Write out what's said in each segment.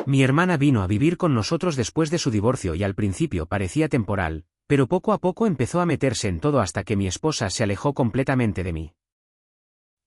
Mi hermana vino a vivir con nosotros después de su divorcio y al principio parecía temporal, pero poco a poco empezó a meterse en todo hasta que mi esposa se alejó completamente de mí.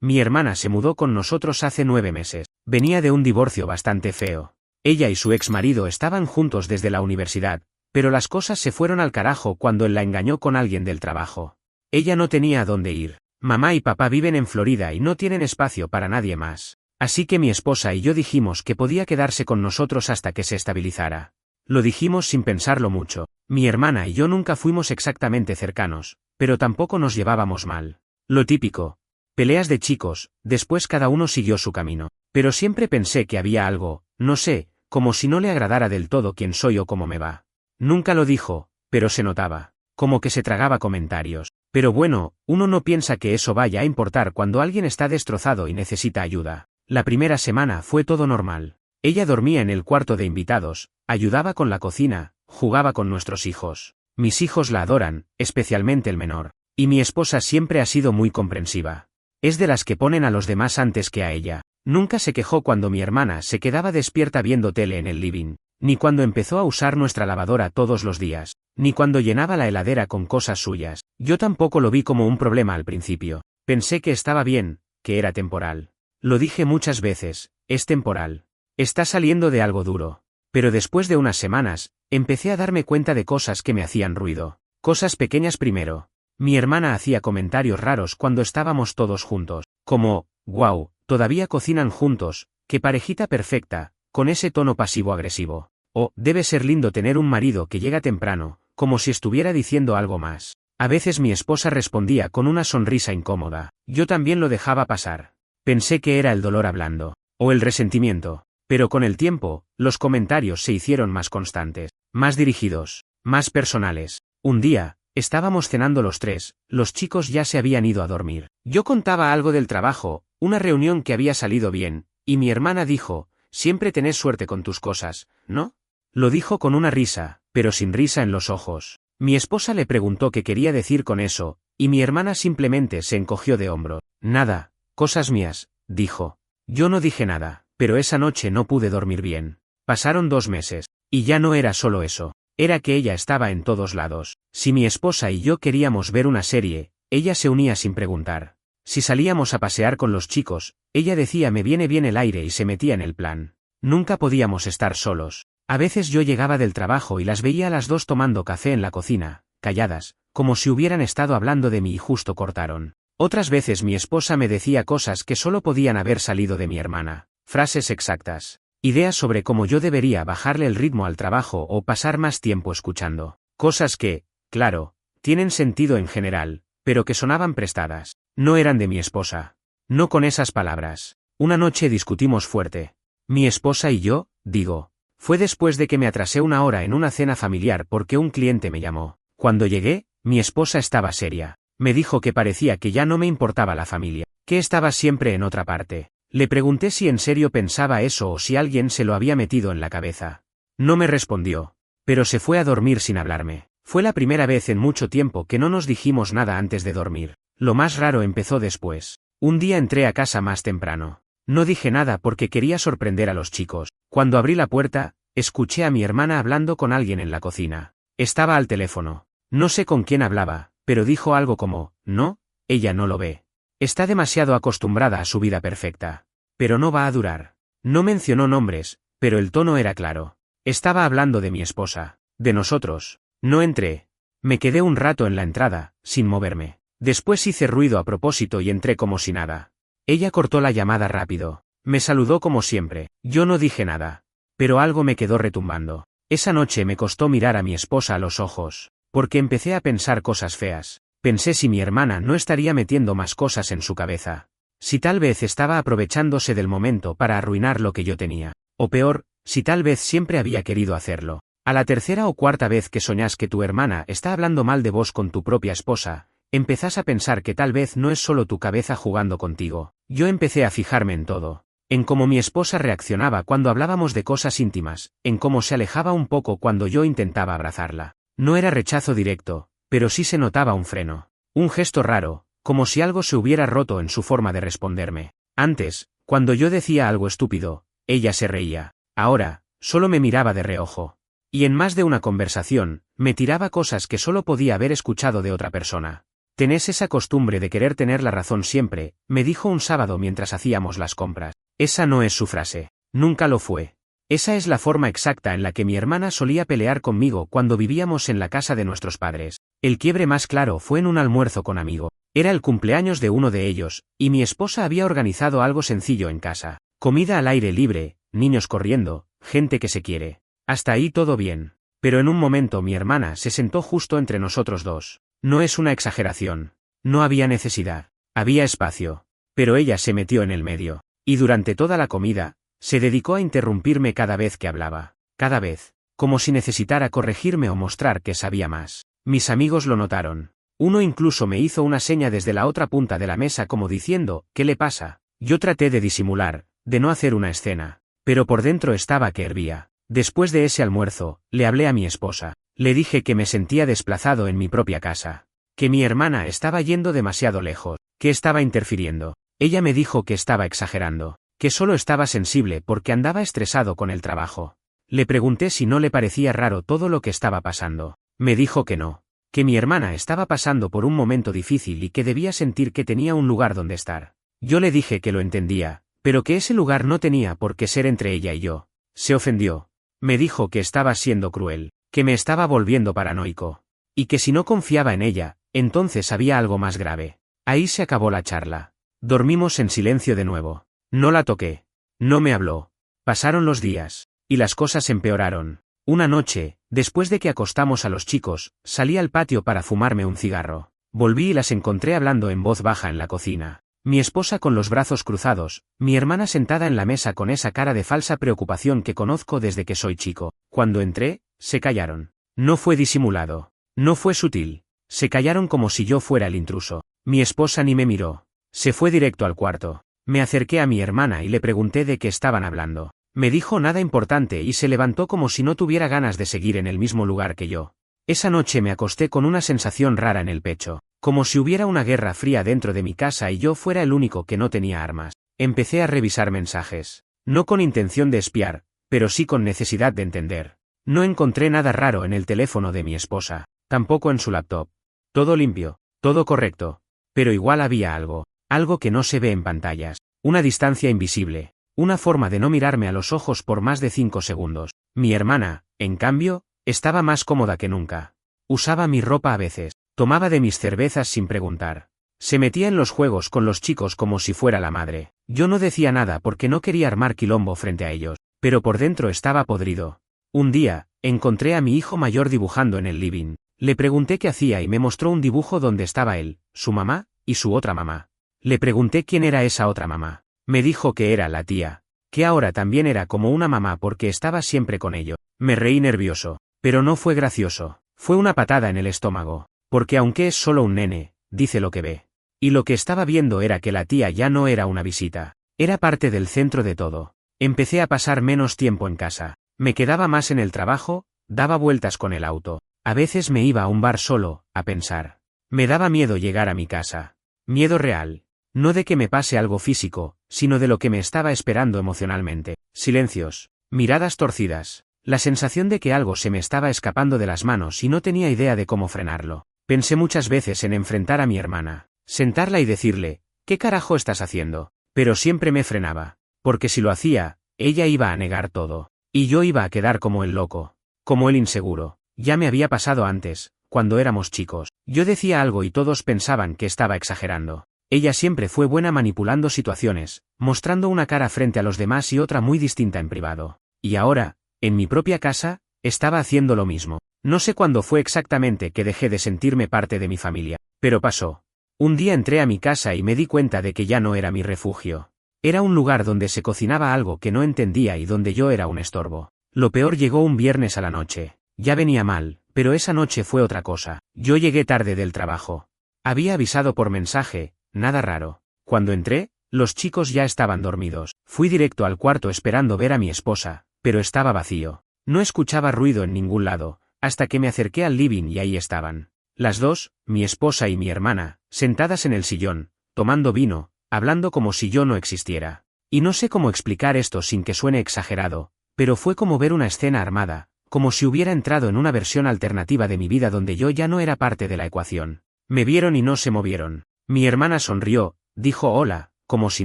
Mi hermana se mudó con nosotros hace 9 meses. Venía de un divorcio bastante feo. Ella y su ex marido estaban juntos desde la universidad, pero las cosas se fueron al carajo cuando él la engañó con alguien del trabajo. Ella no tenía a dónde ir. Mamá y papá viven en Florida y no tienen espacio para nadie más. Así que mi esposa y yo dijimos que podía quedarse con nosotros hasta que se estabilizara. Lo dijimos sin pensarlo mucho. Mi hermana y yo nunca fuimos exactamente cercanos, pero tampoco nos llevábamos mal. Lo típico. Peleas de chicos, después cada uno siguió su camino. Pero siempre pensé que había algo, no sé, como si no le agradara del todo quién soy o cómo me va. Nunca lo dijo, pero se notaba. Como que se tragaba comentarios. Pero bueno, uno no piensa que eso vaya a importar cuando alguien está destrozado y necesita ayuda. La primera semana fue todo normal. Ella dormía en el cuarto de invitados, ayudaba con la cocina, jugaba con nuestros hijos. Mis hijos la adoran, especialmente el menor. Y mi esposa siempre ha sido muy comprensiva. Es de las que ponen a los demás antes que a ella. Nunca se quejó cuando mi hermana se quedaba despierta viendo tele en el living, ni cuando empezó a usar nuestra lavadora todos los días, ni cuando llenaba la heladera con cosas suyas. Yo tampoco lo vi como un problema al principio. Pensé que estaba bien, que era temporal. Lo dije muchas veces, es temporal. Está saliendo de algo duro. Pero después de unas semanas, empecé a darme cuenta de cosas que me hacían ruido. Cosas pequeñas primero. Mi hermana hacía comentarios raros cuando estábamos todos juntos, como, wow, todavía cocinan juntos, qué parejita perfecta, con ese tono pasivo-agresivo. O, debe ser lindo tener un marido que llega temprano, como si estuviera diciendo algo más. A veces mi esposa respondía con una sonrisa incómoda. Yo también lo dejaba pasar. Pensé que era el dolor hablando, o el resentimiento, pero con el tiempo, los comentarios se hicieron más constantes, más dirigidos, más personales. Un día, estábamos cenando los tres, los chicos ya se habían ido a dormir. Yo contaba algo del trabajo, una reunión que había salido bien, y mi hermana dijo, siempre tenés suerte con tus cosas, ¿no? Lo dijo con una risa, pero sin risa en los ojos. Mi esposa le preguntó qué quería decir con eso, y mi hermana simplemente se encogió de hombros. Nada. Cosas mías, dijo. Yo no dije nada, pero esa noche no pude dormir bien. Pasaron 2 meses, y ya no era solo eso, era que ella estaba en todos lados. Si mi esposa y yo queríamos ver una serie, ella se unía sin preguntar. Si salíamos a pasear con los chicos, ella decía me viene bien el aire y se metía en el plan. Nunca podíamos estar solos. A veces yo llegaba del trabajo y las veía a las 2 tomando café en la cocina, calladas, como si hubieran estado hablando de mí y justo cortaron. Otras veces mi esposa me decía cosas que solo podían haber salido de mi hermana, frases exactas, ideas sobre cómo yo debería bajarle el ritmo al trabajo o pasar más tiempo escuchando, cosas que, claro, tienen sentido en general, pero que sonaban prestadas, no eran de mi esposa. No con esas palabras. Una noche discutimos fuerte. Mi esposa y yo, digo, fue después de que me atrasé 1 hora en una cena familiar porque un cliente me llamó. Cuando llegué, mi esposa estaba seria. Me dijo que parecía que ya no me importaba la familia, que estaba siempre en otra parte. Le pregunté si en serio pensaba eso o si alguien se lo había metido en la cabeza. No me respondió, pero se fue a dormir sin hablarme. Fue la primera vez en mucho tiempo que no nos dijimos nada antes de dormir. Lo más raro empezó después. Un día entré a casa más temprano. No dije nada porque quería sorprender a los chicos. Cuando abrí la puerta, escuché a mi hermana hablando con alguien en la cocina. Estaba al teléfono. No sé con quién hablaba, pero dijo algo como, no, ella no lo ve. Está demasiado acostumbrada a su vida perfecta. Pero no va a durar. No mencionó nombres, pero el tono era claro. Estaba hablando de mi esposa, de nosotros. No entré. Me quedé un rato en la entrada, sin moverme. Después hice ruido a propósito y entré como si nada. Ella cortó la llamada rápido. Me saludó como siempre. Yo no dije nada. Pero algo me quedó retumbando. Esa noche me costó mirar a mi esposa a los ojos, porque empecé a pensar cosas feas. Pensé si mi hermana no estaría metiendo más cosas en su cabeza. Si tal vez estaba aprovechándose del momento para arruinar lo que yo tenía. O peor, si tal vez siempre había querido hacerlo. A la 3ª o 4ª vez que soñás que tu hermana está hablando mal de vos con tu propia esposa, empezás a pensar que tal vez no es solo tu cabeza jugando contigo. Yo empecé a fijarme en todo. En cómo mi esposa reaccionaba cuando hablábamos de cosas íntimas, en cómo se alejaba un poco cuando yo intentaba abrazarla. No era rechazo directo, pero sí se notaba un freno. Un gesto raro, como si algo se hubiera roto en su forma de responderme. Antes, cuando yo decía algo estúpido, ella se reía. Ahora, solo me miraba de reojo. Y en más de una conversación, me tiraba cosas que solo podía haber escuchado de otra persona. «Tenés esa costumbre de querer tener la razón siempre», me dijo un sábado mientras hacíamos las compras. Esa no es su frase. Nunca lo fue. Esa es la forma exacta en la que mi hermana solía pelear conmigo cuando vivíamos en la casa de nuestros padres. El quiebre más claro fue en un almuerzo con amigo. Era el cumpleaños de uno de ellos, y mi esposa había organizado algo sencillo en casa. Comida al aire libre, niños corriendo, gente que se quiere. Hasta ahí todo bien. Pero en un momento mi hermana se sentó justo entre nosotros dos. No es una exageración. No había necesidad. Había espacio. Pero ella se metió en el medio. Y durante toda la comida, se dedicó a interrumpirme cada vez que hablaba. Cada vez. Como si necesitara corregirme o mostrar que sabía más. Mis amigos lo notaron. Uno incluso me hizo una seña desde la otra punta de la mesa como diciendo, «¿Qué le pasa?». Yo traté de disimular, de no hacer una escena. Pero por dentro estaba que hervía. Después de ese almuerzo, le hablé a mi esposa. Le dije que me sentía desplazado en mi propia casa. Que mi hermana estaba yendo demasiado lejos. Que estaba interfiriendo. Ella me dijo que estaba exagerando. Que solo estaba sensible porque andaba estresado con el trabajo. Le pregunté si no le parecía raro todo lo que estaba pasando. Me dijo que no. Que mi hermana estaba pasando por un momento difícil y que debía sentir que tenía un lugar donde estar. Yo le dije que lo entendía, pero que ese lugar no tenía por qué ser entre ella y yo. Se ofendió. Me dijo que estaba siendo cruel. Que me estaba volviendo paranoico. Y que si no confiaba en ella, entonces había algo más grave. Ahí se acabó la charla. Dormimos en silencio de nuevo. No la toqué. No me habló. Pasaron los días. Y las cosas empeoraron. Una noche, después de que acostamos a los chicos, salí al patio para fumarme un cigarro. Volví y las encontré hablando en voz baja en la cocina. Mi esposa con los brazos cruzados, mi hermana sentada en la mesa con esa cara de falsa preocupación que conozco desde que soy chico. Cuando entré, se callaron. No fue disimulado. No fue sutil. Se callaron como si yo fuera el intruso. Mi esposa ni me miró. Se fue directo al cuarto. Me acerqué a mi hermana y le pregunté de qué estaban hablando. Me dijo nada importante y se levantó como si no tuviera ganas de seguir en el mismo lugar que yo. Esa noche me acosté con una sensación rara en el pecho, como si hubiera una guerra fría dentro de mi casa y yo fuera el único que no tenía armas. Empecé a revisar mensajes. No con intención de espiar, pero sí con necesidad de entender. No encontré nada raro en el teléfono de mi esposa, tampoco en su laptop. Todo limpio, todo correcto. Pero igual había algo que no se ve en pantallas. Una distancia invisible. Una forma de no mirarme a los ojos por más de 5 segundos. Mi hermana, en cambio, estaba más cómoda que nunca. Usaba mi ropa a veces. Tomaba de mis cervezas sin preguntar. Se metía en los juegos con los chicos como si fuera la madre. Yo no decía nada porque no quería armar quilombo frente a ellos. Pero por dentro estaba podrido. Un día, encontré a mi hijo mayor dibujando en el living. Le pregunté qué hacía y me mostró un dibujo donde estaba él, su mamá, y su otra mamá. Le pregunté quién era esa otra mamá. Me dijo que era la tía. Que ahora también era como una mamá porque estaba siempre con ellos. Me reí nervioso. Pero no fue gracioso. Fue una patada en el estómago. Porque aunque es solo un nene, dice lo que ve. Y lo que estaba viendo era que la tía ya no era una visita. Era parte del centro de todo. Empecé a pasar menos tiempo en casa. Me quedaba más en el trabajo, daba vueltas con el auto. A veces me iba a un bar solo, a pensar. Me daba miedo llegar a mi casa. Miedo real. No de que me pase algo físico, sino de lo que me estaba esperando emocionalmente. Silencios. Miradas torcidas. La sensación de que algo se me estaba escapando de las manos y no tenía idea de cómo frenarlo. Pensé muchas veces en enfrentar a mi hermana. Sentarla y decirle, ¿qué carajo estás haciendo? Pero siempre me frenaba. Porque si lo hacía, ella iba a negar todo. Y yo iba a quedar como el loco. Como el inseguro. Ya me había pasado antes, cuando éramos chicos. Yo decía algo y todos pensaban que estaba exagerando. Ella siempre fue buena manipulando situaciones, mostrando una cara frente a los demás y otra muy distinta en privado. Y ahora, en mi propia casa, estaba haciendo lo mismo. No sé cuándo fue exactamente que dejé de sentirme parte de mi familia, pero pasó. Un día entré a mi casa y me di cuenta de que ya no era mi refugio. Era un lugar donde se cocinaba algo que no entendía y donde yo era un estorbo. Lo peor llegó un viernes a la noche. Ya venía mal, pero esa noche fue otra cosa. Yo llegué tarde del trabajo. Había avisado por mensaje, nada raro. Cuando entré, los chicos ya estaban dormidos. Fui directo al cuarto esperando ver a mi esposa, pero estaba vacío. No escuchaba ruido en ningún lado, hasta que me acerqué al living y ahí estaban. Las dos, mi esposa y mi hermana, sentadas en el sillón, tomando vino, hablando como si yo no existiera. Y no sé cómo explicar esto sin que suene exagerado, pero fue como ver una escena armada, como si hubiera entrado en una versión alternativa de mi vida donde yo ya no era parte de la ecuación. Me vieron y no se movieron. Mi hermana sonrió, dijo hola, como si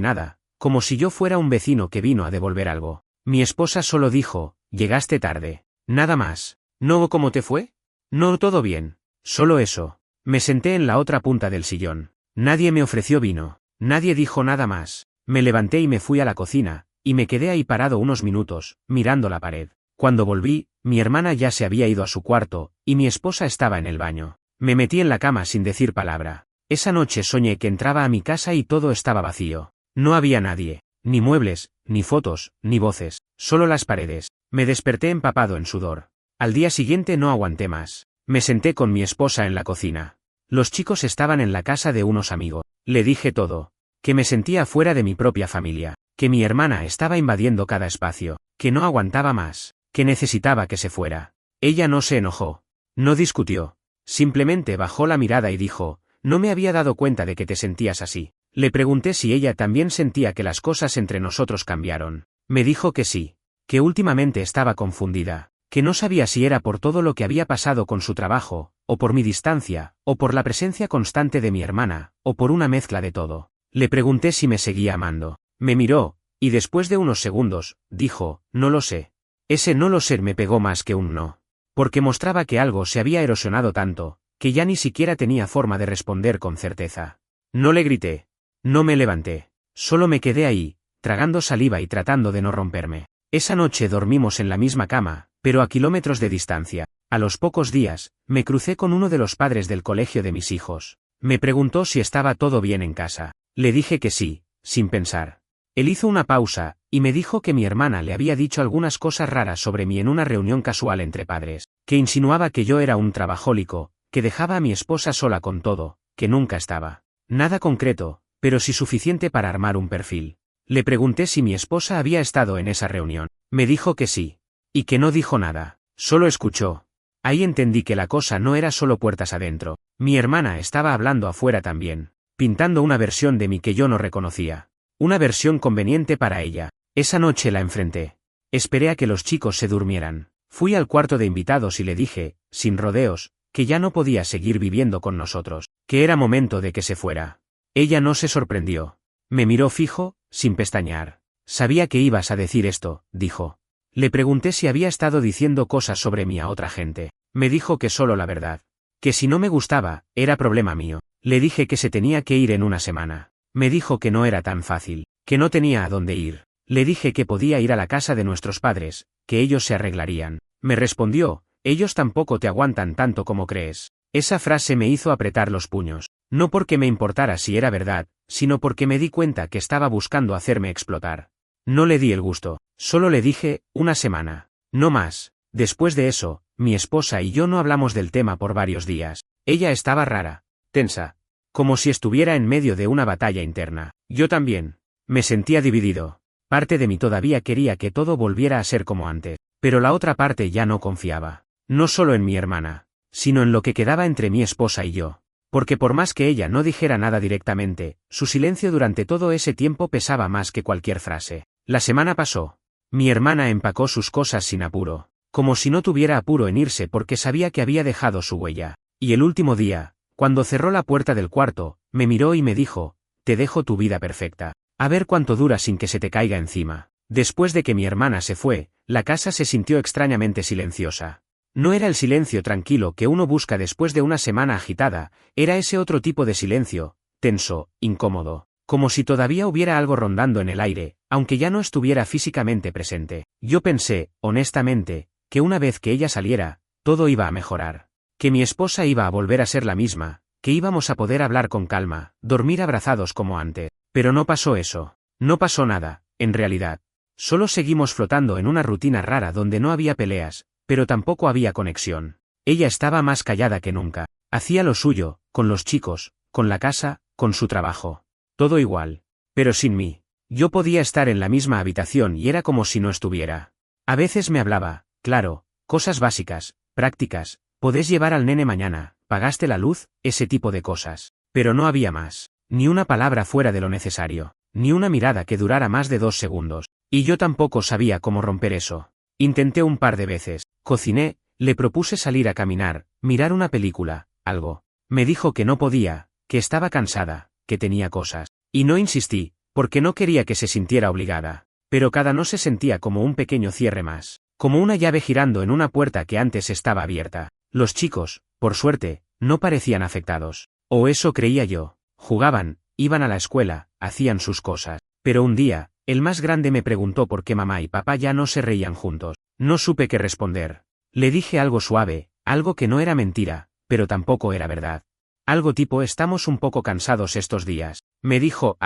nada, como si yo fuera un vecino que vino a devolver algo. Mi esposa solo dijo, llegaste tarde. Nada más. ¿No cómo te fue? No, todo bien. Solo eso. Me senté en la otra punta del sillón. Nadie me ofreció vino. Nadie dijo nada más. Me levanté y me fui a la cocina, y me quedé ahí parado unos minutos, mirando la pared. Cuando volví, mi hermana ya se había ido a su cuarto, y mi esposa estaba en el baño. Me metí en la cama sin decir palabra. Esa noche soñé que entraba a mi casa y todo estaba vacío. No había nadie, ni muebles, ni fotos, ni voces, solo las paredes. Me desperté empapado en sudor. Al día siguiente no aguanté más. Me senté con mi esposa en la cocina. Los chicos estaban en la casa de unos amigos. Le dije todo. Que me sentía fuera de mi propia familia. Que mi hermana estaba invadiendo cada espacio. Que no aguantaba más. Que necesitaba que se fuera. Ella no se enojó. No discutió. Simplemente bajó la mirada y dijo, no me había dado cuenta de que te sentías así. Le pregunté si ella también sentía que las cosas entre nosotros cambiaron. Me dijo que sí. Que últimamente estaba confundida. Que no sabía si era por todo lo que había pasado con su trabajo, o por mi distancia, o por la presencia constante de mi hermana, o por una mezcla de todo. Le pregunté si me seguía amando. Me miró, y después de unos segundos, dijo, no lo sé. Ese no lo sé me pegó más que un no. Porque mostraba que algo se había erosionado tanto, que ya ni siquiera tenía forma de responder con certeza. No le grité. No me levanté. Solo me quedé ahí, tragando saliva y tratando de no romperme. Esa noche dormimos en la misma cama, pero a kilómetros de distancia. A los pocos días, me crucé con uno de los padres del colegio de mis hijos. Me preguntó si estaba todo bien en casa. Le dije que sí, sin pensar. Él hizo una pausa, y me dijo que mi hermana le había dicho algunas cosas raras sobre mí en una reunión casual entre padres, que insinuaba que yo era un trabajólico, que dejaba a mi esposa sola con todo, que nunca estaba. Nada concreto, pero sí suficiente para armar un perfil. Le pregunté si mi esposa había estado en esa reunión. Me dijo que sí. Y que no dijo nada, solo escuchó. Ahí entendí que la cosa no era solo puertas adentro. Mi hermana estaba hablando afuera también, pintando una versión de mí que yo no reconocía. Una versión conveniente para ella. Esa noche la enfrenté. Esperé a que los chicos se durmieran. Fui al cuarto de invitados y le dije, sin rodeos, que ya no podía seguir viviendo con nosotros, que era momento de que se fuera. Ella no se sorprendió. Me miró fijo, sin pestañear. Sabía que ibas a decir esto, dijo. Le pregunté si había estado diciendo cosas sobre mí a otra gente. Me dijo que solo la verdad. Que si no me gustaba, era problema mío. Le dije que se tenía que ir en una semana. Me dijo que no era tan fácil, que no tenía a dónde ir. Le dije que podía ir a la casa de nuestros padres, que ellos se arreglarían. Me respondió, ellos tampoco te aguantan tanto como crees. Esa frase me hizo apretar los puños. No porque me importara si era verdad, sino porque me di cuenta que estaba buscando hacerme explotar. No le di el gusto, solo le dije, una semana. No más. Después de eso, mi esposa y yo no hablamos del tema por varios días. Ella estaba rara, tensa, como si estuviera en medio de una batalla interna. Yo también. Me sentía dividido. Parte de mí todavía quería que todo volviera a ser como antes, pero la otra parte ya no confiaba. No solo en mi hermana, sino en lo que quedaba entre mi esposa y yo. Porque por más que ella no dijera nada directamente, su silencio durante todo ese tiempo pesaba más que cualquier frase. La semana pasó. Mi hermana empacó sus cosas sin apuro, como si no tuviera apuro en irse porque sabía que había dejado su huella. Y el último día, cuando cerró la puerta del cuarto, me miró y me dijo, te dejo tu vida perfecta. A ver cuánto dura sin que se te caiga encima. Después de que mi hermana se fue, la casa se sintió extrañamente silenciosa. No era el silencio tranquilo que uno busca después de una semana agitada, era ese otro tipo de silencio, tenso, incómodo, como si todavía hubiera algo rondando en el aire, aunque ya no estuviera físicamente presente. Yo pensé, honestamente, que una vez que ella saliera, todo iba a mejorar. Que mi esposa iba a volver a ser la misma, que íbamos a poder hablar con calma, dormir abrazados como antes. Pero no pasó eso. No pasó nada, en realidad. Solo seguimos flotando en una rutina rara donde no había peleas, pero tampoco había conexión. Ella estaba más callada que nunca. Hacía lo suyo, con los chicos, con la casa, con su trabajo. Todo igual. Pero sin mí. Yo podía estar en la misma habitación y era como si no estuviera. A veces me hablaba, claro, cosas básicas, prácticas, podés llevar al nene mañana, pagaste la luz, ese tipo de cosas. Pero no había más. Ni una palabra fuera de lo necesario, ni una mirada que durara más de 2 segundos. Y yo tampoco sabía cómo romper eso. Intenté un par de veces. Cociné, le propuse salir a caminar, mirar una película, algo. Me dijo que no podía, que estaba cansada, que tenía cosas. Y no insistí, porque no quería que se sintiera obligada. Pero cada no se sentía como un pequeño cierre más, como una llave girando en una puerta que antes estaba abierta. Los chicos, por suerte, no parecían afectados. O eso creía yo. Jugaban, iban a la escuela, hacían sus cosas. Pero un día, el más grande me preguntó por qué mamá y papá ya no se reían juntos. No supe qué responder. Le dije algo suave, algo que no era mentira, pero tampoco era verdad. Algo tipo estamos un poco cansados estos días. Me dijo,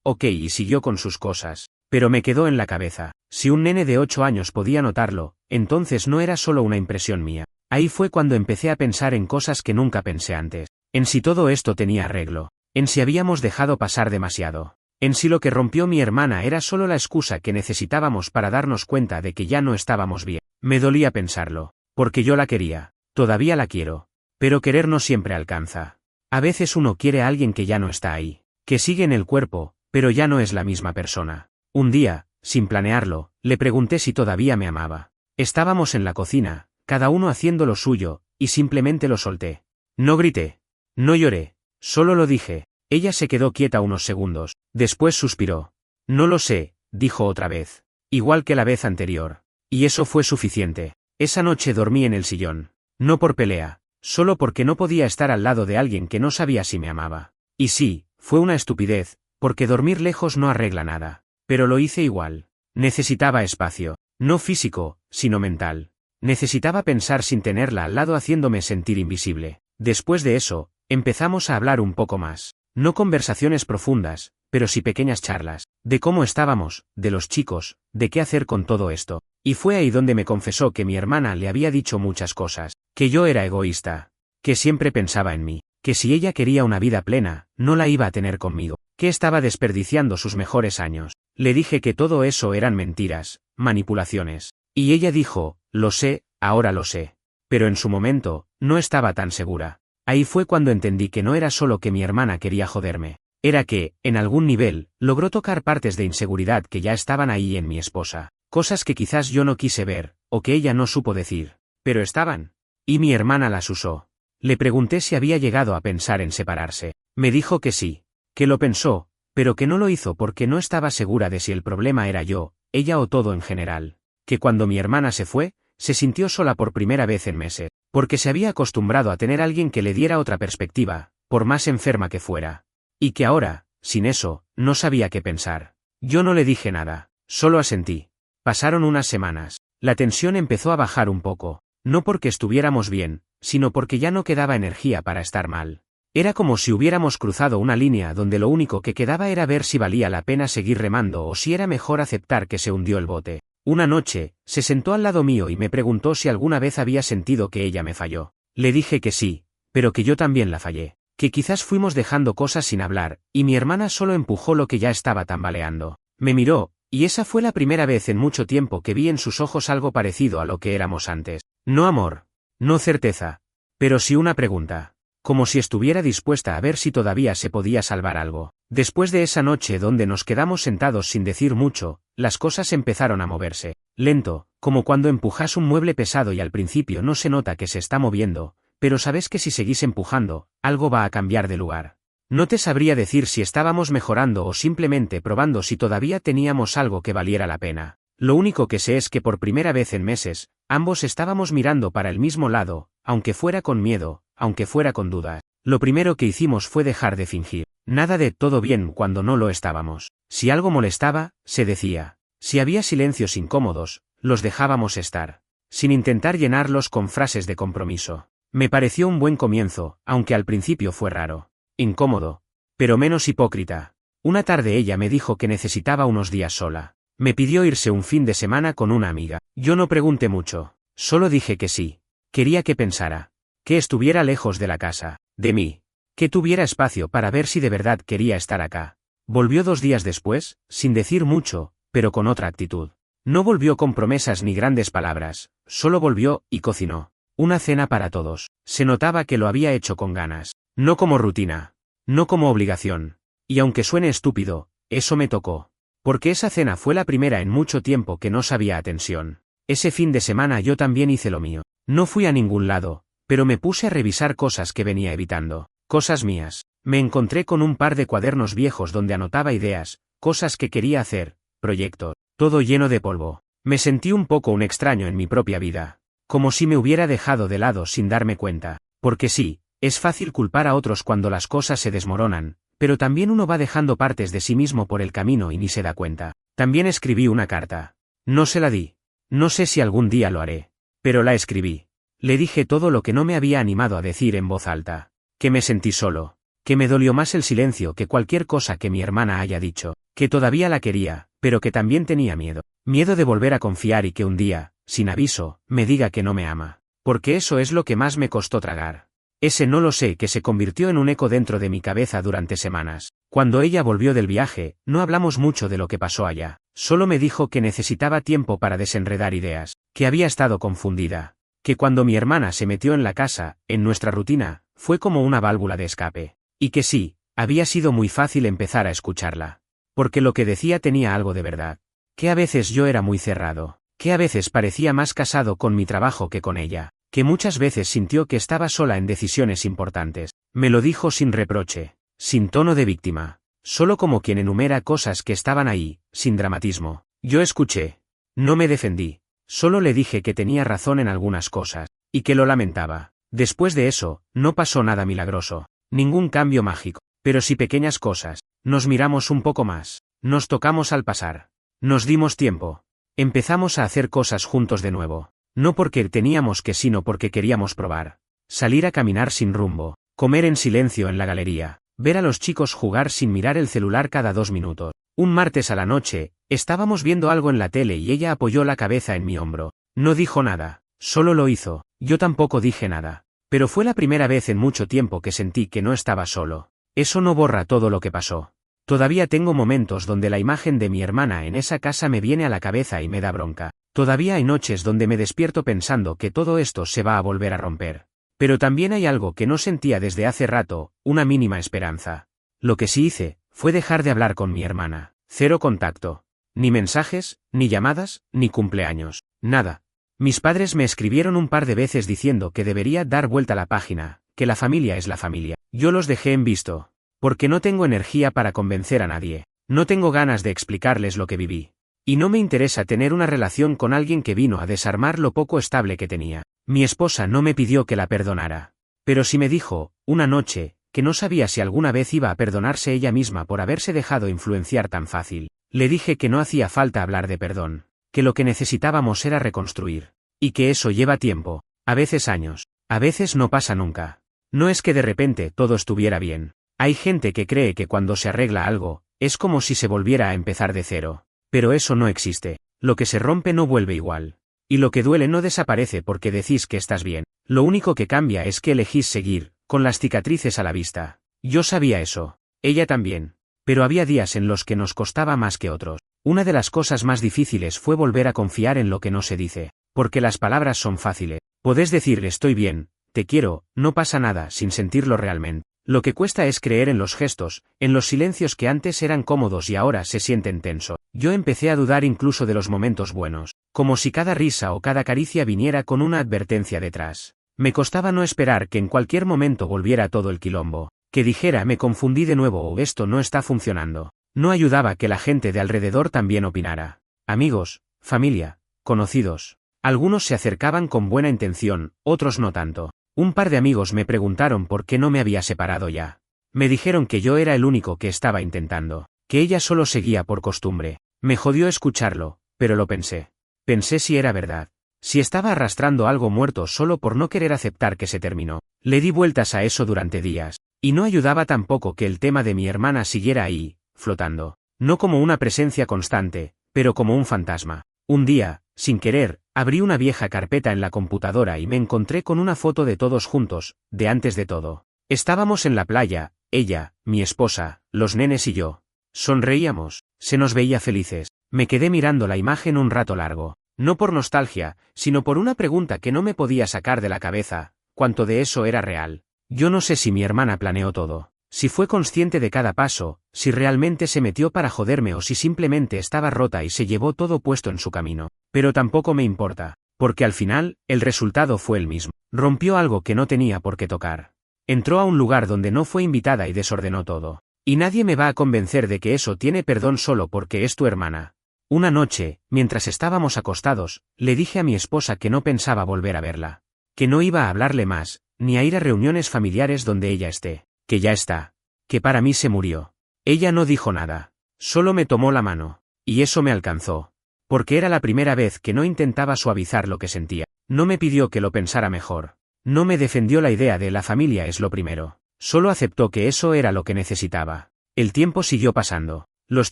ok, y siguió con sus cosas. Pero me quedó en la cabeza. Si un nene de 8 años podía notarlo, entonces no era solo una impresión mía. Ahí fue cuando empecé a pensar en cosas que nunca pensé antes. En si todo esto tenía arreglo. En si habíamos dejado pasar demasiado. En si lo que rompió mi hermana era solo la excusa que necesitábamos para darnos cuenta de que ya no estábamos bien. Me dolía pensarlo. Porque yo la quería. Todavía la quiero. Pero querer no siempre alcanza. A veces uno quiere a alguien que ya no está ahí. Que sigue en el cuerpo, pero ya no es la misma persona. Un día, sin planearlo, le pregunté si todavía me amaba. Estábamos en la cocina, cada uno haciendo lo suyo, y simplemente lo solté. No grité. No lloré. Solo lo dije. Ella se quedó quieta unos segundos. Después suspiró. No lo sé, dijo otra vez. Igual que la vez anterior. Y eso fue suficiente. Esa noche dormí en el sillón. No por pelea. Solo porque no podía estar al lado de alguien que no sabía si me amaba. Y sí, fue una estupidez, porque dormir lejos no arregla nada. Pero lo hice igual. Necesitaba espacio. No físico, sino mental. Necesitaba pensar sin tenerla al lado haciéndome sentir invisible. Después de eso, empezamos a hablar un poco más. No conversaciones profundas, pero sí pequeñas charlas. De cómo estábamos, de los chicos, de qué hacer con todo esto. Y fue ahí donde me confesó que mi hermana le había dicho muchas cosas. Que yo era egoísta. Que siempre pensaba en mí. Que si ella quería una vida plena, no la iba a tener conmigo. Que estaba desperdiciando sus mejores años. Le dije que todo eso eran mentiras, manipulaciones. Y ella dijo, lo sé, ahora lo sé. Pero en su momento, no estaba tan segura. Ahí fue cuando entendí que no era solo que mi hermana quería joderme. Era que, en algún nivel, logró tocar partes de inseguridad que ya estaban ahí en mi esposa. Cosas que quizás yo no quise ver, o que ella no supo decir. Pero estaban. Y mi hermana las usó. Le pregunté si había llegado a pensar en separarse. Me dijo que sí. Que lo pensó, pero que no lo hizo porque no estaba segura de si el problema era yo, ella o todo en general. Que cuando mi hermana se fue, se sintió sola por primera vez en meses, porque se había acostumbrado a tener alguien que le diera otra perspectiva, por más enferma que fuera. Y que ahora, sin eso, no sabía qué pensar. Yo no le dije nada, solo asentí. Pasaron unas semanas. La tensión empezó a bajar un poco, no porque estuviéramos bien, sino porque ya no quedaba energía para estar mal. Era como si hubiéramos cruzado una línea donde lo único que quedaba era ver si valía la pena seguir remando o si era mejor aceptar que se hundió el bote. Una noche, se sentó al lado mío y me preguntó si alguna vez había sentido que ella me falló. Le dije que sí, pero que yo también la fallé. Que quizás fuimos dejando cosas sin hablar, y mi hermana solo empujó lo que ya estaba tambaleando. Me miró, y esa fue la primera vez en mucho tiempo que vi en sus ojos algo parecido a lo que éramos antes. No amor. No certeza. Pero sí una pregunta. Como si estuviera dispuesta a ver si todavía se podía salvar algo. Después de esa noche donde nos quedamos sentados sin decir mucho, las cosas empezaron a moverse. Lento, como cuando empujas un mueble pesado y al principio no se nota que se está moviendo, pero sabes que si seguís empujando, algo va a cambiar de lugar. No te sabría decir si estábamos mejorando o simplemente probando si todavía teníamos algo que valiera la pena. Lo único que sé es que por primera vez en meses, ambos estábamos mirando para el mismo lado, aunque fuera con miedo, aunque fuera con dudas. Lo primero que hicimos fue dejar de fingir. Nada de todo bien cuando no lo estábamos. Si algo molestaba, se decía. Si había silencios incómodos, los dejábamos estar. Sin intentar llenarlos con frases de compromiso. Me pareció un buen comienzo, aunque al principio fue raro. Incómodo. Pero menos hipócrita. Una tarde ella me dijo que necesitaba unos días sola. Me pidió irse un fin de semana con una amiga. Yo no pregunté mucho. Solo dije que sí. Quería que pensara. Que estuviera lejos de la casa. De mí. Que tuviera espacio para ver si de verdad quería estar acá. Volvió 2 días después, sin decir mucho, pero con otra actitud. No volvió con promesas ni grandes palabras, solo volvió y cocinó. Una cena para todos. Se notaba que lo había hecho con ganas. No como rutina. No como obligación. Y aunque suene estúpido, eso me tocó. Porque esa cena fue la primera en mucho tiempo que no sabía a tensión. Ese fin de semana yo también hice lo mío. No fui a ningún lado, pero me puse a revisar cosas que venía evitando. Cosas mías. Me encontré con un par de cuadernos viejos donde anotaba ideas, cosas que quería hacer, proyectos, todo lleno de polvo. Me sentí un poco un extraño en mi propia vida. Como si me hubiera dejado de lado sin darme cuenta. Porque sí, es fácil culpar a otros cuando las cosas se desmoronan, pero también uno va dejando partes de sí mismo por el camino y ni se da cuenta. También escribí una carta. No se la di. No sé si algún día lo haré. Pero la escribí. Le dije todo lo que no me había animado a decir en voz alta. Que me sentí solo. Que me dolió más el silencio que cualquier cosa que mi hermana haya dicho. Que todavía la quería, pero que también tenía miedo. Miedo de volver a confiar y que un día, sin aviso, me diga que no me ama. Porque eso es lo que más me costó tragar. Ese no lo sé que se convirtió en un eco dentro de mi cabeza durante semanas. Cuando ella volvió del viaje, no hablamos mucho de lo que pasó allá. Solo me dijo que necesitaba tiempo para desenredar ideas, que había estado confundida. Que cuando mi hermana se metió en la casa, en nuestra rutina, fue como una válvula de escape. Y que sí, había sido muy fácil empezar a escucharla. Porque lo que decía tenía algo de verdad. Que a veces yo era muy cerrado. Que a veces parecía más casado con mi trabajo que con ella. Que muchas veces sintió que estaba sola en decisiones importantes. Me lo dijo sin reproche, sin tono de víctima, solo como quien enumera cosas que estaban ahí, sin dramatismo. Yo escuché. No me defendí. Solo le dije que tenía razón en algunas cosas, y que lo lamentaba. Después de eso, no pasó nada milagroso, ningún cambio mágico, pero sí pequeñas cosas. Nos miramos un poco más, nos tocamos al pasar, nos dimos tiempo, empezamos a hacer cosas juntos de nuevo. No porque teníamos que sino porque queríamos probar. Salir a caminar sin rumbo, comer en silencio en la galería, ver a los chicos jugar sin mirar el celular cada 2 minutos. Un martes a la noche, estábamos viendo algo en la tele y ella apoyó la cabeza en mi hombro. No dijo nada, solo lo hizo, yo tampoco dije nada. Pero fue la primera vez en mucho tiempo que sentí que no estaba solo. Eso no borra todo lo que pasó. Todavía tengo momentos donde la imagen de mi hermana en esa casa me viene a la cabeza y me da bronca. Todavía hay noches donde me despierto pensando que todo esto se va a volver a romper. Pero también hay algo que no sentía desde hace rato, una mínima esperanza. Lo que sí hice, fue dejar de hablar con mi hermana. 0 contacto. Ni mensajes, ni llamadas, ni cumpleaños. Nada. Mis padres me escribieron un par de veces diciendo que debería dar vuelta a la página, que la familia es la familia. Yo los dejé en visto. Porque no tengo energía para convencer a nadie. No tengo ganas de explicarles lo que viví. Y no me interesa tener una relación con alguien que vino a desarmar lo poco estable que tenía. Mi esposa no me pidió que la perdonara. Pero sí me dijo, una noche, que no sabía si alguna vez iba a perdonarse ella misma por haberse dejado influenciar tan fácil. Le dije que no hacía falta hablar de perdón, que lo que necesitábamos era reconstruir. Y que eso lleva tiempo, a veces años, a veces no pasa nunca. No es que de repente todo estuviera bien. Hay gente que cree que cuando se arregla algo, es como si se volviera a empezar de cero. Pero eso no existe. Lo que se rompe no vuelve igual. Y lo que duele no desaparece porque decís que estás bien. Lo único que cambia es que elegís seguir, con las cicatrices a la vista. Yo sabía eso. Ella también. Pero había días en los que nos costaba más que otros. Una de las cosas más difíciles fue volver a confiar en lo que no se dice. Porque las palabras son fáciles. Podés decir estoy bien, te quiero, no pasa nada sin sentirlo realmente. Lo que cuesta es creer en los gestos, en los silencios que antes eran cómodos y ahora se sienten tensos. Yo empecé a dudar incluso de los momentos buenos, como si cada risa o cada caricia viniera con una advertencia detrás. Me costaba no esperar que en cualquier momento volviera todo el quilombo, que dijera me confundí de nuevo o esto no está funcionando. No ayudaba que la gente de alrededor también opinara. Amigos, familia, conocidos. Algunos se acercaban con buena intención, otros no tanto. Un par de amigos me preguntaron por qué no me había separado ya. Me dijeron que yo era el único que estaba intentando, que ella solo seguía por costumbre. Me jodió escucharlo, pero lo pensé. Pensé si era verdad. Si estaba arrastrando algo muerto solo por no querer aceptar que se terminó. Le di vueltas a eso durante días. Y no ayudaba tampoco que el tema de mi hermana siguiera ahí, flotando. No como una presencia constante, pero como un fantasma. Un día, sin querer, abrí una vieja carpeta en la computadora y me encontré con una foto de todos juntos, de antes de todo. Estábamos en la playa, ella, mi esposa, los nenes y yo. Sonreíamos, se nos veía felices. Me quedé mirando la imagen un rato largo. No por nostalgia, sino por una pregunta que no me podía sacar de la cabeza, ¿cuánto de eso era real? Yo no sé si mi hermana planeó todo, Si fue consciente de cada paso, si realmente se metió para joderme o si simplemente estaba rota y se llevó todo puesto en su camino. Pero tampoco me importa, porque al final, el resultado fue el mismo. Rompió algo que no tenía por qué tocar. Entró a un lugar donde no fue invitada y desordenó todo. Y nadie me va a convencer de que eso tiene perdón solo porque es tu hermana. Una noche, mientras estábamos acostados, le dije a mi esposa que no pensaba volver a verla. Que no iba a hablarle más, ni a ir a reuniones familiares donde ella esté. Que ya está. Que para mí se murió. Ella no dijo nada. Solo me tomó la mano. Y eso me alcanzó. Porque era la primera vez que no intentaba suavizar lo que sentía. No me pidió que lo pensara mejor. No me defendió la idea de la familia es lo primero. Solo aceptó que eso era lo que necesitaba. El tiempo siguió pasando. Los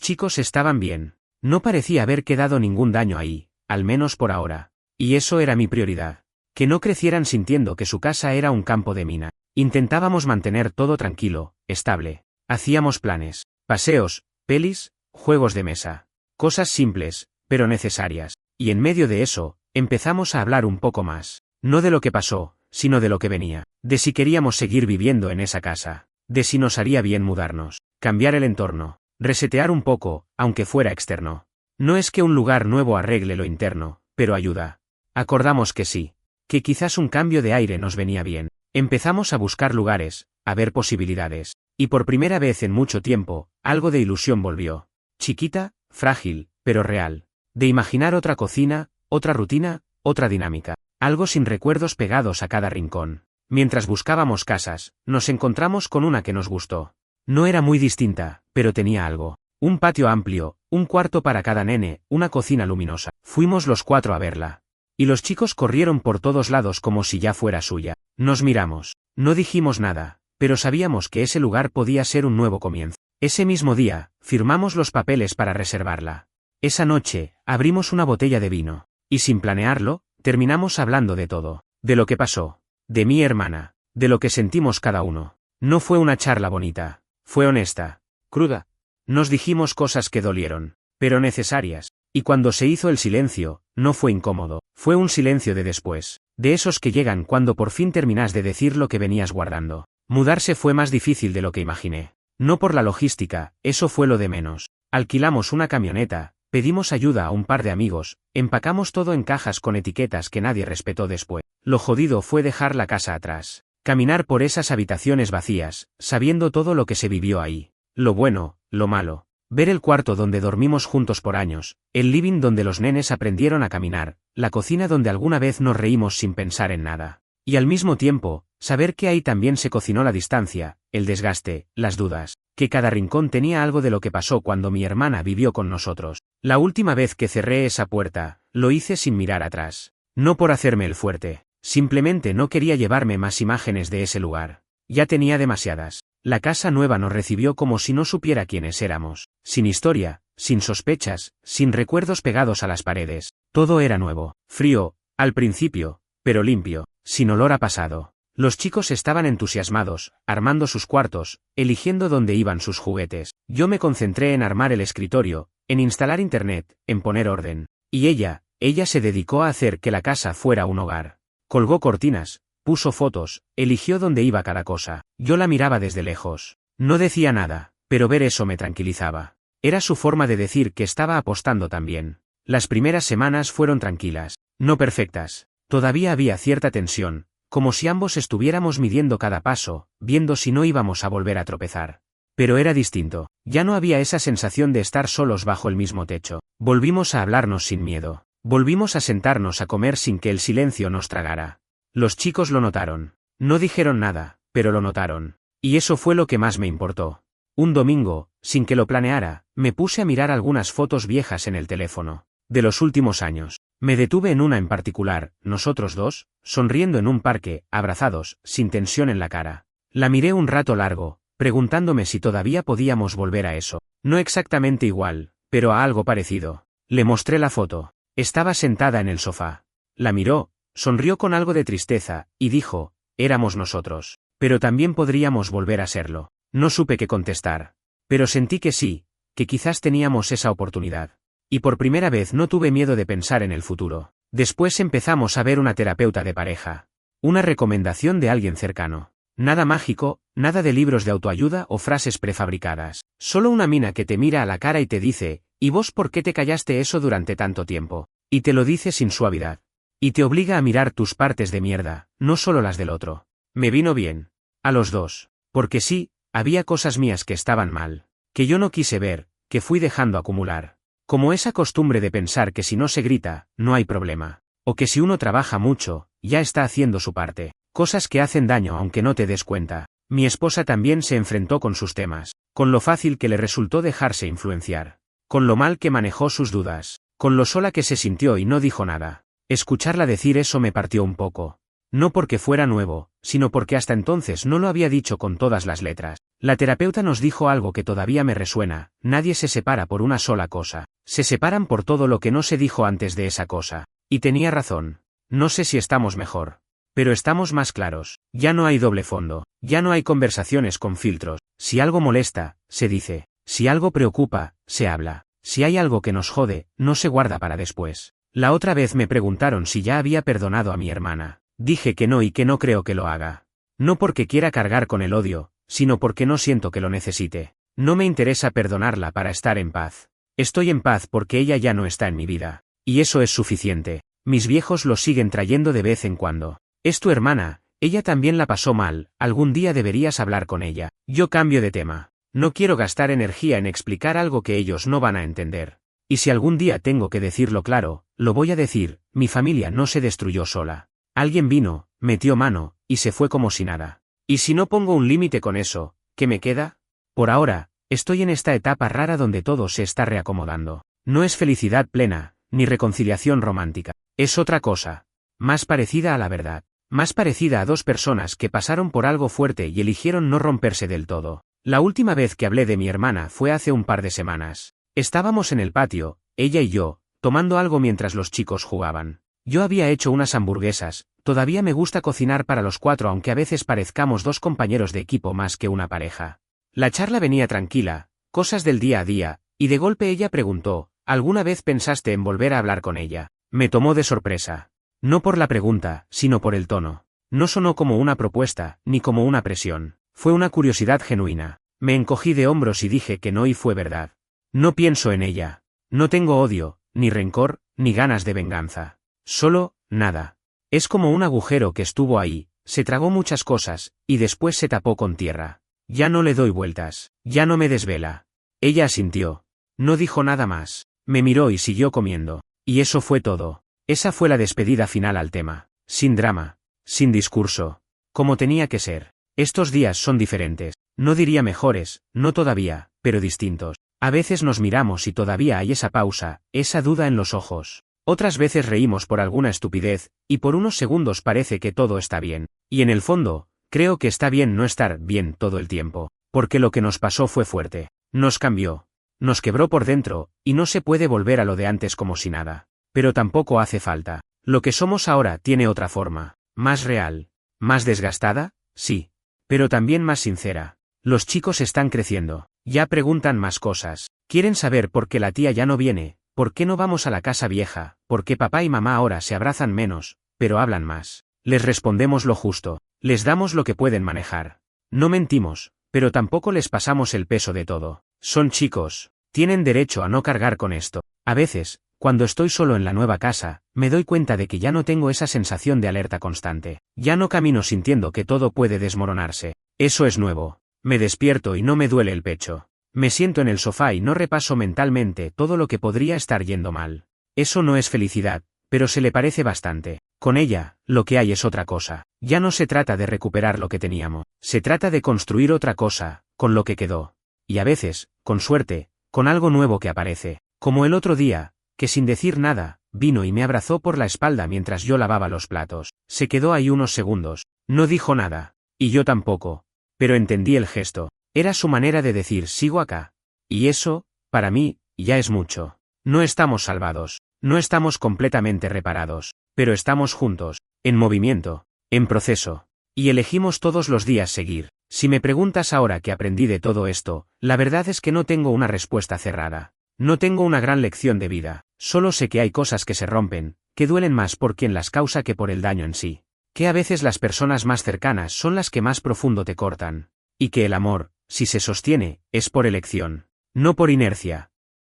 chicos estaban bien. No parecía haber quedado ningún daño ahí, al menos por ahora. Y eso era mi prioridad. Que no crecieran sintiendo que su casa era un campo de mina. Intentábamos mantener todo tranquilo, estable. Hacíamos planes, paseos, pelis, juegos de mesa. Cosas simples, pero necesarias. Y en medio de eso, empezamos a hablar un poco más. No de lo que pasó, sino de lo que venía. De si queríamos seguir viviendo en esa casa. De si nos haría bien mudarnos. Cambiar el entorno. Resetear un poco, aunque fuera externo. No es que un lugar nuevo arregle lo interno, pero ayuda. Acordamos que sí. Que quizás un cambio de aire nos venía bien. Empezamos a buscar lugares, a ver posibilidades. Y por primera vez en mucho tiempo, algo de ilusión volvió. Chiquita, frágil, pero real. De imaginar otra cocina, otra rutina, otra dinámica. Algo sin recuerdos pegados a cada rincón. Mientras buscábamos casas, nos encontramos con una que nos gustó. No era muy distinta, pero tenía algo. Un patio amplio, un cuarto para cada nene, una cocina luminosa. Fuimos los 4 a verla. Y los chicos corrieron por todos lados como si ya fuera suya. Nos miramos. No dijimos nada, pero sabíamos que ese lugar podía ser un nuevo comienzo. Ese mismo día, firmamos los papeles para reservarla. Esa noche, abrimos una botella de vino. Y sin planearlo, terminamos hablando de todo. De lo que pasó. De mi hermana. De lo que sentimos cada uno. No fue una charla bonita. Fue honesta. Cruda. Nos dijimos cosas que dolieron. Pero necesarias. Y cuando se hizo el silencio, no fue incómodo. Fue un silencio de después. De esos que llegan cuando por fin terminas de decir lo que venías guardando. Mudarse fue más difícil de lo que imaginé. No por la logística, eso fue lo de menos. Alquilamos una camioneta, pedimos ayuda a un par de amigos, empacamos todo en cajas con etiquetas que nadie respetó después. Lo jodido fue dejar la casa atrás. Caminar por esas habitaciones vacías, sabiendo todo lo que se vivió ahí. Lo bueno, lo malo. Ver el cuarto donde dormimos juntos por años, el living donde los nenes aprendieron a caminar, la cocina donde alguna vez nos reímos sin pensar en nada. Y al mismo tiempo, saber que ahí también se cocinó la distancia, el desgaste, las dudas, que cada rincón tenía algo de lo que pasó cuando mi hermana vivió con nosotros. La última vez que cerré esa puerta, lo hice sin mirar atrás. No por hacerme el fuerte, simplemente no quería llevarme más imágenes de ese lugar. Ya tenía demasiadas. La casa nueva nos recibió como si no supiera quiénes éramos. Sin historia, sin sospechas, sin recuerdos pegados a las paredes. Todo era nuevo, frío, al principio, pero limpio, sin olor a pasado. Los chicos estaban entusiasmados, armando sus cuartos, eligiendo dónde iban sus juguetes. Yo me concentré en armar el escritorio, en instalar internet, en poner orden. Y ella se dedicó a hacer que la casa fuera un hogar. Colgó cortinas, puso fotos, eligió dónde iba cada cosa. Yo la miraba desde lejos. No decía nada, pero ver eso me tranquilizaba. Era su forma de decir que estaba apostando también. Las primeras semanas fueron tranquilas, no perfectas. Todavía había cierta tensión, como si ambos estuviéramos midiendo cada paso, viendo si no íbamos a volver a tropezar. Pero era distinto. Ya no había esa sensación de estar solos bajo el mismo techo. Volvimos a hablarnos sin miedo. Volvimos a sentarnos a comer sin que el silencio nos tragara. Los chicos lo notaron. No dijeron nada, pero lo notaron. Y eso fue lo que más me importó. Un domingo, sin que lo planeara, me puse a mirar algunas fotos viejas en el teléfono. De los últimos años. Me detuve en una en particular, nosotros dos, sonriendo en un parque, abrazados, sin tensión en la cara. La miré un rato largo, preguntándome si todavía podíamos volver a eso. No exactamente igual, pero a algo parecido. Le mostré la foto. Estaba sentada en el sofá. La miró, sonrió con algo de tristeza, y dijo, éramos nosotros. Pero también podríamos volver a serlo. No supe qué contestar. Pero sentí que sí, que quizás teníamos esa oportunidad. Y por primera vez no tuve miedo de pensar en el futuro. Después empezamos a ver una terapeuta de pareja. Una recomendación de alguien cercano. Nada mágico, Nada de libros de autoayuda o frases prefabricadas. Solo una mina que te mira a la cara y te dice, ¿y vos por qué te callaste eso durante tanto tiempo? Y te lo dice sin suavidad. Y te obliga a mirar tus partes de mierda, no solo las del otro. Me vino bien. A los dos. Porque sí, había cosas mías que estaban mal. Que yo no quise ver, que fui dejando acumular. Como esa costumbre de pensar que si no se grita, no hay problema. O que si uno trabaja mucho, ya está haciendo su parte. Cosas que hacen daño aunque no te des cuenta. Mi esposa también se enfrentó con sus temas. Con lo fácil que le resultó dejarse influenciar. Con lo mal que manejó sus dudas. Con lo sola que se sintió y no dijo nada. Escucharla decir eso me partió un poco. No porque fuera nuevo, sino porque hasta entonces no lo había dicho con todas las letras. La terapeuta nos dijo algo que todavía me resuena: nadie se separa por una sola cosa. Se separan por todo lo que no se dijo antes de esa cosa. Y tenía razón. No sé si estamos mejor. Pero estamos más claros. Ya no hay doble fondo. Ya no hay conversaciones con filtros. Si algo molesta, se dice. Si algo preocupa, se habla. Si hay algo que nos jode, no se guarda para después. La otra vez me preguntaron si ya había perdonado a mi hermana. Dije que no y que no creo que lo haga. No porque quiera cargar con el odio, sino porque no siento que lo necesite. No me interesa perdonarla para estar en paz. Estoy en paz porque ella ya no está en mi vida. Y eso es suficiente. Mis viejos lo siguen trayendo de vez en cuando. Es tu hermana, ella también la pasó mal, algún día deberías hablar con ella. Yo cambio de tema. No quiero gastar energía en explicar algo que ellos no van a entender. Y si algún día tengo que decirlo claro, lo voy a decir: mi familia no se destruyó sola. Alguien vino, metió mano, y se fue como si nada. Y si no pongo un límite con eso, ¿qué me queda? Por ahora, estoy en esta etapa rara donde todo se está reacomodando. No es felicidad plena, ni reconciliación romántica. Es otra cosa. Más parecida a la verdad. Más parecida a dos personas que pasaron por algo fuerte y eligieron no romperse del todo. La última vez que hablé de mi hermana fue hace un par de semanas. Estábamos en el patio, ella y yo, tomando algo mientras los chicos jugaban. Yo había hecho unas hamburguesas. Todavía me gusta cocinar para los cuatro, aunque a veces parezcamos dos compañeros de equipo más que una pareja. La charla venía tranquila, cosas del día a día, y de golpe ella preguntó: ¿alguna vez pensaste en volver a hablar con ella? Me tomó de sorpresa. No por la pregunta, sino por el tono. No sonó como una propuesta, ni como una presión. Fue una curiosidad genuina. Me encogí de hombros y dije que no, y fue verdad. No pienso en ella. No tengo odio, ni rencor, ni ganas de venganza. Solo, nada. Es como un agujero que estuvo ahí, se tragó muchas cosas, y después se tapó con tierra. Ya no le doy vueltas, ya no me desvela. Ella asintió. No dijo nada más. Me miró y siguió comiendo. Y eso fue todo. Esa fue la despedida final al tema. Sin drama. Sin discurso. Como tenía que ser. Estos días son diferentes. No diría mejores, no todavía, pero distintos. A veces nos miramos y todavía hay esa pausa, esa duda en los ojos. Otras veces reímos por alguna estupidez, y por unos segundos parece que todo está bien. Y en el fondo, creo que está bien no estar bien todo el tiempo. Porque lo que nos pasó fue fuerte. Nos cambió. Nos quebró por dentro, y no se puede volver a lo de antes como si nada. Pero tampoco hace falta. Lo que somos ahora tiene otra forma. Más real. Más desgastada, sí. Pero también más sincera. Los chicos están creciendo. Ya preguntan más cosas. Quieren saber por qué la tía ya no viene, por qué no vamos a la casa vieja, por qué papá y mamá ahora se abrazan menos, pero hablan más. Les respondemos lo justo. Les damos lo que pueden manejar. No mentimos, pero tampoco les pasamos el peso de todo. Son chicos. Tienen derecho a no cargar con esto. A veces, cuando estoy solo en la nueva casa, me doy cuenta de que ya no tengo esa sensación de alerta constante. Ya no camino sintiendo que todo puede desmoronarse. Eso es nuevo. Me despierto y no me duele el pecho. Me siento en el sofá y no repaso mentalmente todo lo que podría estar yendo mal. Eso no es felicidad, pero se le parece bastante. Con ella, lo que hay es otra cosa. Ya no se trata de recuperar lo que teníamos. Se trata de construir otra cosa, con lo que quedó. Y a veces, con suerte, con algo nuevo que aparece. Como el otro día, que sin decir nada, vino y me abrazó por la espalda mientras yo lavaba los platos. Se quedó ahí unos segundos. No dijo nada. Y yo tampoco. Pero entendí el gesto. Era su manera de decir: sigo acá. Y eso, para mí, ya es mucho. No estamos salvados. No estamos completamente reparados. Pero estamos juntos. En movimiento. En proceso. Y elegimos todos los días seguir. Si me preguntas ahora qué aprendí de todo esto, la verdad es que no tengo una respuesta cerrada. No tengo una gran lección de vida. Solo sé que hay cosas que se rompen, que duelen más por quien las causa que por el daño en sí. Que a veces las personas más cercanas son las que más profundo te cortan. Y que el amor, si se sostiene, es por elección, no por inercia.